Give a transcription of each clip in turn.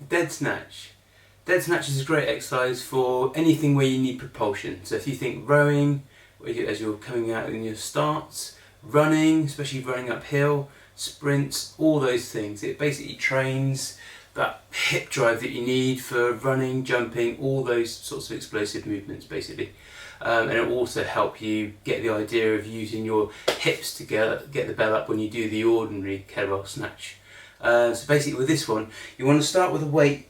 Dead Snatch. Dead Snatch is a great exercise for anything where you need propulsion. So if you think rowing, as you're coming out in your starts, running, especially running uphill, sprints, all those things. It basically trains that hip drive that you need for running, jumping, all those sorts of explosive movements basically. And it will also help you get the idea of using your hips to get the bell up when you do the ordinary kettlebell snatch. So basically with this one, you want to start with a weight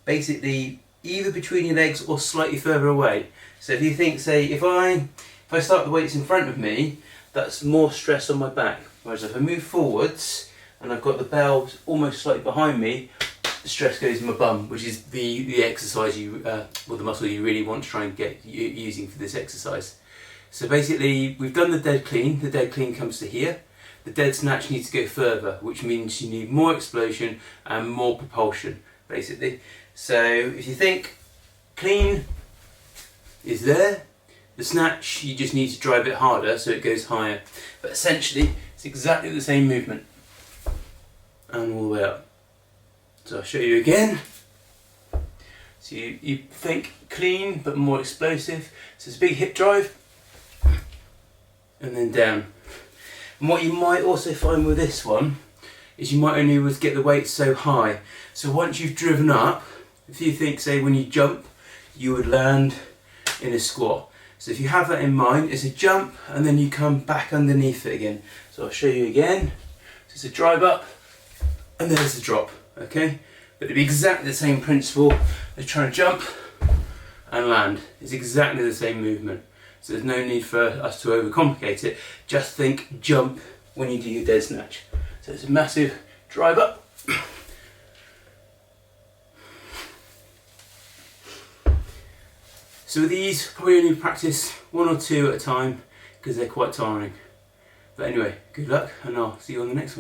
basically either between your legs or slightly further away. So if you think, say, if I start the weights in front of me, that's more stress on my back. Whereas if I move forwards and I've got the bell almost slightly behind me, the stress goes in my bum, which is the exercise or the muscle you really want to try and get using for this exercise. So basically, we've done the dead clean. The dead clean comes to here. The dead snatch needs to go further, which means you need more explosion and more propulsion, basically. So if you think clean is there, the snatch you just need to drive it harder so it goes higher. But essentially, it's exactly the same movement and all the way up. So I'll show you again. So you think clean but more explosive. So it's a big hip drive and then down. And what you might also find with this one is you might only get the weight so high. So once you've driven up, if you think, say, when you jump, you would land in a squat. So if you have that in mind, it's a jump and then you come back underneath it again. So I'll show you again. So it's a drive up and there's a drop, okay? But it'd be exactly the same principle as trying to jump and land. It's exactly the same movement. So there's no need for us to overcomplicate it. Just think jump when you do your dead snatch. So it's a massive drive up. So with these, probably only practice 1 or 2 at a time because they're quite tiring. But anyway, good luck and I'll see you on the next one.